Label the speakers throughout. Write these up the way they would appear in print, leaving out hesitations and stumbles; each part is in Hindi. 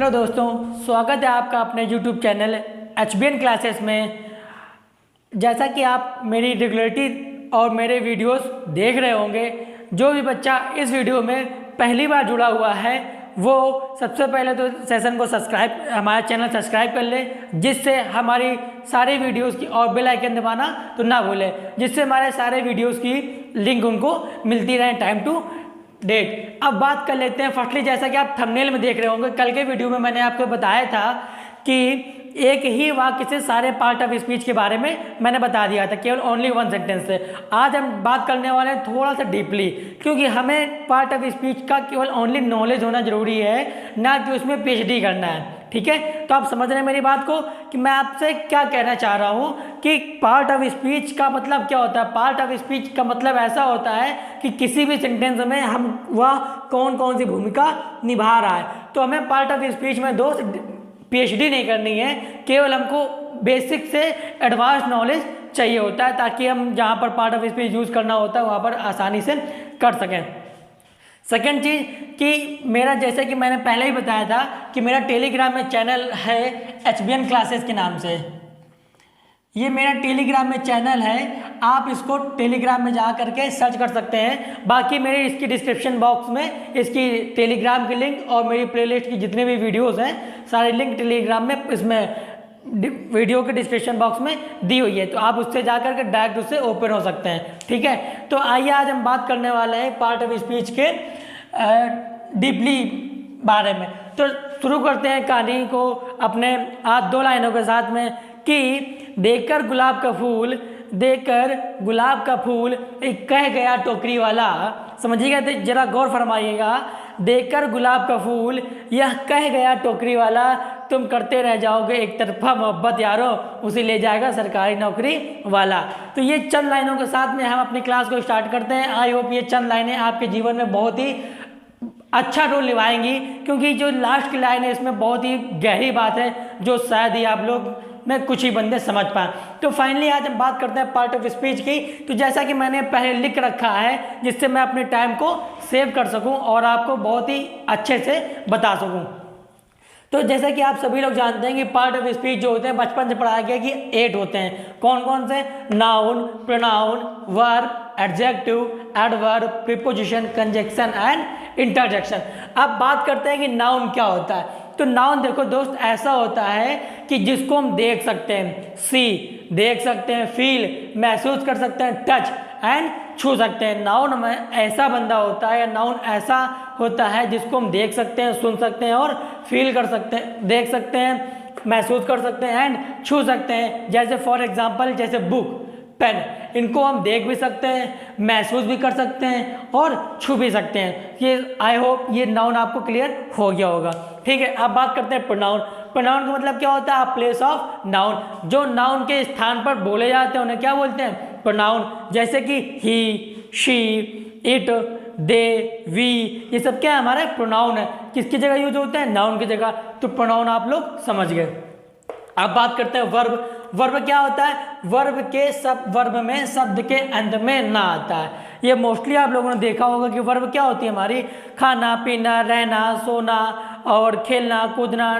Speaker 1: हेलो दोस्तों, स्वागत है आपका अपने यूट्यूब चैनल HBN क्लासेस में। जैसा कि आप मेरी रेगुलरिटी और मेरे वीडियोस देख रहे होंगे, जो भी बच्चा इस वीडियो में पहली बार जुड़ा हुआ है वो सबसे पहले तो सेशन को हमारा चैनल सब्सक्राइब कर ले, जिससे हमारी सारे वीडियोस की और बेल आइकन दबाना तो ना भूलें, जिससे हमारे सारे वीडियोस की लिंक उनको मिलती रहे टाइम टू डेट। अब बात कर लेते हैं फर्स्टली, जैसा कि आप थंबनेल में देख रहे होंगे, कल के वीडियो में मैंने आपको बताया था कि एक ही वाक्य से सारे पार्ट ऑफ स्पीच के बारे में मैंने बता दिया था, केवल ओनली वन सेंटेंस से। आज हम बात करने वाले हैं थोड़ा सा डीपली, क्योंकि हमें पार्ट ऑफ स्पीच का केवल ओनली नॉलेज होना जरूरी है, ना कि उसमें PhD करना है। ठीक है, तो आप समझ रहे हैं मेरी बात को कि मैं आपसे क्या कहना चाह रहा हूँ कि पार्ट ऑफ स्पीच का मतलब क्या होता है। पार्ट ऑफ स्पीच का मतलब ऐसा होता है कि किसी भी सेंटेंस में हम वह कौन कौन सी भूमिका निभा रहा है। तो हमें पार्ट ऑफ स्पीच में PhD नहीं करनी है, केवल हमको बेसिक से एडवांस नॉलेज चाहिए होता है, ताकि हम जहाँ पर पार्ट ऑफ स्पीच यूज़ करना होता है वहाँ पर आसानी से कर सकें। सेकेंड चीज़ कि मेरा, जैसे कि मैंने पहले ही बताया था कि मेरा टेलीग्राम में चैनल है HBN क्लासेस के नाम से। ये मेरा टेलीग्राम में चैनल है, आप इसको टेलीग्राम में जा करके सर्च कर सकते हैं। बाकी मेरे इसकी डिस्क्रिप्शन बॉक्स में इसकी टेलीग्राम की लिंक और मेरी प्लेलिस्ट की जितने भी वीडियोस हैं सारे लिंक टेलीग्राम में इसमें वीडियो के डिस्क्रिप्शन बॉक्स में दी हुई है, तो आप उससे जा करके डायरेक्ट उससे ओपन हो सकते हैं। ठीक है, तो आइए आज हम बात करने वाले हैं पार्ट ऑफ स्पीच के डीपली बारे में। तो शुरू करते हैं कहानी को अपने आज दो लाइनों के साथ में कि देखकर गुलाब का फूल एक कह गया टोकरी वाला। समझिएगा, तो जरा गौर फरमाइएगा। देखकर गुलाब का फूल यह कह गया टोकरी वाला, तुम करते रह जाओगे एक तरफा मोहब्बत यारो, उसे ले जाएगा सरकारी नौकरी वाला। तो ये चंद लाइनों के साथ में हम अपनी क्लास को स्टार्ट करते हैं। आई होप ये चंद लाइनें आपके जीवन में बहुत ही अच्छा रोल निभाएंगी, क्योंकि जो लास्ट की लाइन है इसमें बहुत ही गहरी बात है, जो शायद ही आप लोग में कुछ ही बंदे समझ पाए। तो फाइनली आज हम बात करते हैं पार्ट ऑफ स्पीच की। तो जैसा कि मैंने पहले लिख रखा है, जिससे मैं अपने टाइम को सेव कर सकूं और आपको बहुत ही अच्छे से बता सकूं। तो जैसा कि आप सभी लोग जानते हैं कि पार्ट ऑफ स्पीच जो होते हैं बचपन से पढ़ाया गया कि 8 होते हैं। कौन कौन से? Noun, pronoun, verb, adjective, adverb, preposition, conjunction and interjection. अब बात करते हैं कि नाउन क्या होता है। तो नाउन देखो दोस्त, ऐसा होता है कि जिसको हम देख सकते हैं, सी देख सकते हैं, फील महसूस कर सकते हैं, टच एंड छू सकते हैं। नाउन में ऐसा बंदा होता है या नाउन ऐसा होता है जिसको हम देख सकते हैं, सुन सकते हैं और फील कर सकते हैं, देख सकते हैं, महसूस कर सकते हैं एंड छू सकते हैं। जैसे फॉर एग्जांपल, जैसे बुक, पेन, इनको हम देख भी सकते हैं, महसूस भी कर सकते हैं और छू भी सकते हैं। ये आई होप ये नाउन आपको क्लियर हो गया होगा। ठीक है, अब बात करते हैं प्रोनाउन। प्रोनाउन का मतलब क्या होता है? प्लेस ऑफ नाउन, जो नाउन के स्थान पर बोले जाते हैं उन्हें क्या बोलते हैं? प्रोनाउन। जैसे कि ही, शी, इट, दे, वी, ये सब क्या है? हमारे प्रोनाउन है। किसकी जगह यूज होते हैं? नाउन की जगह। तो प्रोनाउन आप लोग समझ गए। अब बात करते हैं वर्ब। वर्ब क्या होता है? वर्ब में शब्द के अंत में ना आता है। ये मोस्टली आप लोगों ने देखा होगा कि वर्ब क्या होती है हमारी? खाना, पीना, रहना, सोना और खेलना, कूदना,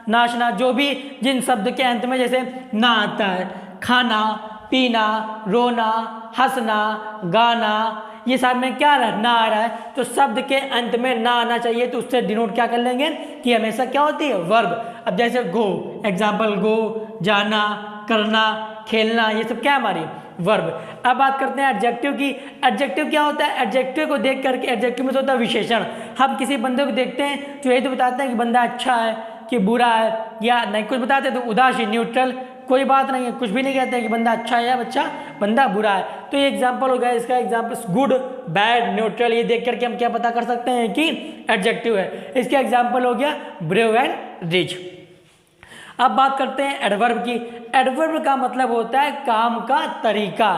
Speaker 1: नाचना, जो भी जिन शब्द के अंत में जैसे ना आता है, खाना, पीना, रोना, हंसना, गाना, ये सब में क्या ना आ रहा है, तो शब्द के अंत में ना आना चाहिए। तो उससे डिनोट क्या कर लेंगे कि हमेशा क्या होती है? वर्ब। अब जैसे गो, एग्जाम्पल गो, जाना, करना, खेलना, ये सब क्या है? हमारी वर्ब। अब बात करते हैं एडजेक्टिव की। एडजेक्टिव क्या होता है? एडजेक्टिव को देख करके, एडजेक्टिव में तो होता है विशेषण। हम किसी बंदे को देखते हैं तो यही तो बताते हैं कि बंदा अच्छा है कि बुरा है, या नहीं कुछ बताते हैं तो उदासीन, न्यूट्रल, कोई बात नहीं है, कुछ भी नहीं कहते हैं कि बंदा अच्छा है या बंदा बुरा है। तो ये एग्जाम्पल हो गया। इसका एग्जाम्पल गुड, बैड, न्यूट्रल, ये देख करके हम क्या पता कर सकते हैं कि एडजेक्टिव है। इसका एग्जाम्पल हो गया ब्रेव एंड रिच। अब बात करते हैं एडवर्ब की। एडवर्ब का मतलब होता है काम का तरीका।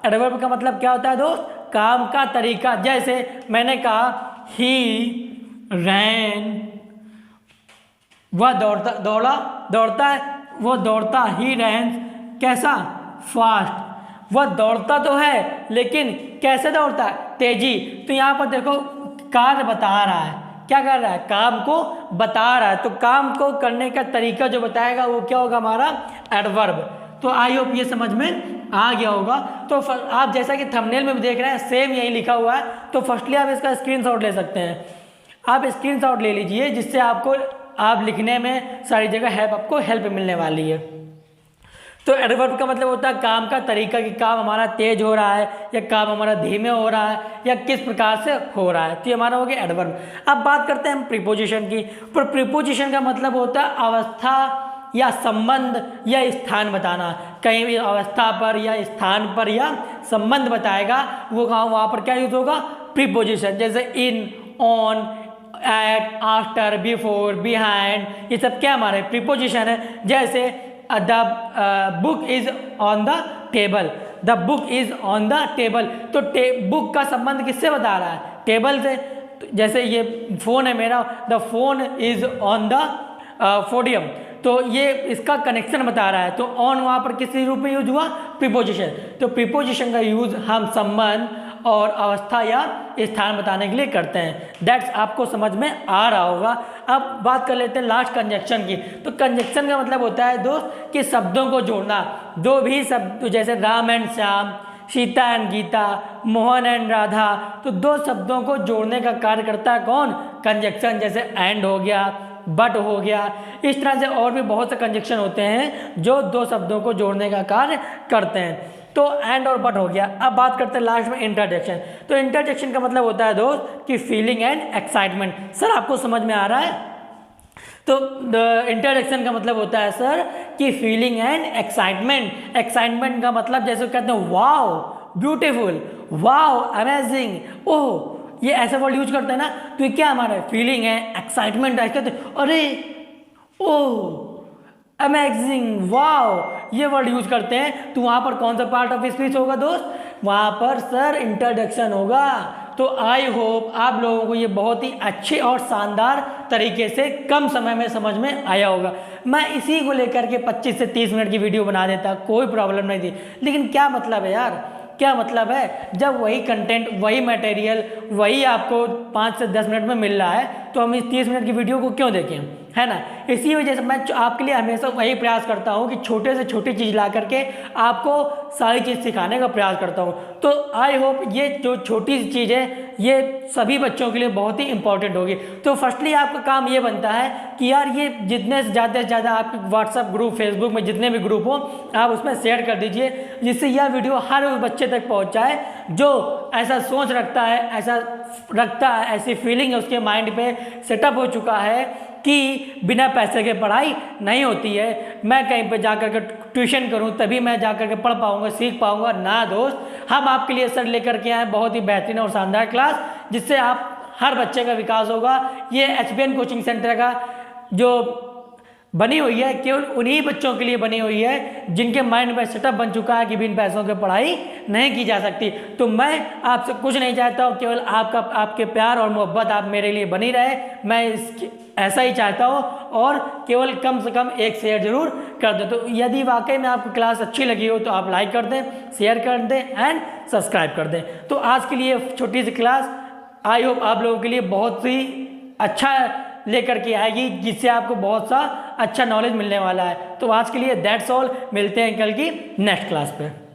Speaker 1: एडवर्ब का मतलब क्या होता है दोस्त? काम का तरीका। जैसे मैंने कहा ही रैन, वह दौड़ता है, वो दौड़ता, ही रैन कैसा? फास्ट। वह दौड़ता तो है लेकिन कैसे दौड़ता है? तेजी। तो यहाँ पर देखो कार्य बता रहा है क्या कर रहा है, काम को बता रहा है। तो काम को करने का तरीका जो बताएगा वो क्या होगा, हमारा एडवर्ब। तो आई होप ये समझ में आ गया होगा। तो आप जैसा कि थंबनेल में भी देख रहे हैं सेम यही लिखा हुआ है। तो फर्स्टली आप इसका स्क्रीनशॉट ले सकते हैं, आप स्क्रीनशॉट ले लीजिए, जिससे आपको आप लिखने में सारी जगह आपको हेल्प मिलने वाली है। तो एडवर्ब का मतलब होता है काम का तरीका, कि काम हमारा तेज हो रहा है या काम हमारा धीमे हो रहा है या किस प्रकार से हो रहा है। तो ये हमारा हो गया एडवर्ब। अब बात करते हैं हम प्रीपोजिशन की। पर प्रीपोजिशन का मतलब होता है अवस्था या संबंध या स्थान बताना। कहीं भी अवस्था पर या स्थान पर या संबंध बताएगा वो वहाँ पर क्या यूज होगा, प्रीपोजिशन। जैसे in, on, at, after, before, behind, ये सब क्या हमारे प्रीपोजिशन है। जैसे the book is on the table, the book is on the table. तो बुक का संबंध किससे बता रहा है, टेबल से। जैसे ये फोन है मेरा, the phone is on the podium, तो ये इसका कनेक्शन बता रहा है। तो ऑन वहाँ पर किस रूप में यूज हुआ, प्रीपोजिशन। तो प्रीपोजिशन का यूज हम संबंध और अवस्था या स्थान बताने के लिए करते हैं। दैट्स आपको समझ में आ रहा होगा। अब बात कर लेते हैं लास्ट कंजक्शन की। तो कंजक्शन का मतलब होता है दोस्त कि शब्दों को जोड़ना। जो भी शब्द, जैसे Ram and Shyam, Sita and Gita, Mohan and Radha, तो दो शब्दों को जोड़ने का कार्य करता है कौन, कंजक्शन। जैसे एंड हो गया, बट हो गया, इस तरह से और भी बहुत से कंजक्शन होते हैं जो दो शब्दों को जोड़ने का कार्य करते हैं। तो एंड और बट हो गया। अब बात करते हैं लास्ट में इंटरजेक्शन। तो इंटरजेक्शन का मतलब होता है दोस्त कि फीलिंग एंड एक्साइटमेंट। सर आपको समझ में आ रहा है? तो इंटरजेक्शन का मतलब होता है सर कि फीलिंग एंड एक्साइटमेंट। एक्साइटमेंट का मतलब जैसे कहते हैं वाओ, ब्यूटीफुल, वाओ, अमेजिंग, ओह, ये ऐसे वर्ड यूज करते हैं ना। तो ये क्या हमारा फीलिंग है, एक्साइटमेंट है, कहते हैं अरे, ओह, अमेजिंग, वाओ, ये वर्ड यूज करते हैं। तो वहाँ पर कौन सा पार्ट ऑफ स्पीच होगा दोस्त, वहाँ पर सर इंट्रोडक्शन होगा। तो आई होप आप लोगों को ये बहुत ही अच्छे और शानदार तरीके से कम समय में समझ में आया होगा। मैं इसी को लेकर के 25 से 30 मिनट की वीडियो बना देता, कोई प्रॉब्लम नहीं थी। लेकिन क्या मतलब है यार, क्या मतलब है, जब वही कंटेंट, वही मटेरियल, वही आपको 5 से 10 मिनट में मिल रहा है, तो हम इस 30 मिनट की वीडियो को क्यों देखें, है ना। इसी वजह से मैं आपके लिए हमेशा वही प्रयास करता हूँ कि छोटे से छोटी चीज़ ला करके आपको सारी चीज़ सिखाने का प्रयास करता हूँ। तो आई होप ये जो छोटी सी चीज़ है ये सभी बच्चों के लिए बहुत ही इंपॉर्टेंट होगी। तो फर्स्टली आपका काम ये बनता है कि यार ये जितने से ज़्यादा आपके व्हाट्सअप ग्रुप, फेसबुक में जितने भी ग्रुप हो, आप उसमें शेयर कर दीजिए, जिससे यह वीडियो हर उस बच्चे तक पहुँच जाए जो ऐसा सोच रखता है, ऐसी फीलिंग है उसके माइंड पे सेटअप हो चुका है कि बिना पैसे के पढ़ाई नहीं होती है, मैं कहीं पे जाकर के ट्यूशन करूं तभी मैं जाकर के पढ़ पाऊंगा, सीख पाऊंगा। ना दोस्त, हम आपके लिए सर लेकर के आए बहुत ही बेहतरीन और शानदार क्लास, जिससे आप हर बच्चे का विकास होगा। ये HBN कोचिंग सेंटर का जो बनी हुई है केवल उन्हीं बच्चों के लिए बनी हुई है जिनके माइंड में सेटअप बन चुका है कि बिन पैसों के पढ़ाई नहीं की जा सकती। तो मैं आपसे कुछ नहीं चाहता हूँ, केवल आपके प्यार और मोहब्बत आप मेरे लिए बनी रहे, मैं ऐसा ही चाहता हूँ। और केवल कम से कम एक शेयर जरूर कर दो। तो यदि वाकई में आपको क्लास अच्छी लगी हो तो आप लाइक कर दें, शेयर कर दें एंड सब्सक्राइब कर दें। तो आज के लिए छोटी सी क्लास आई होप आप लोगों के लिए बहुत ही अच्छा लेकर के आएगी, जिससे आपको बहुत सा अच्छा नॉलेज मिलने वाला है। तो आज के लिए दैट्स ऑल, मिलते हैं कल की नेक्स्ट क्लास पे।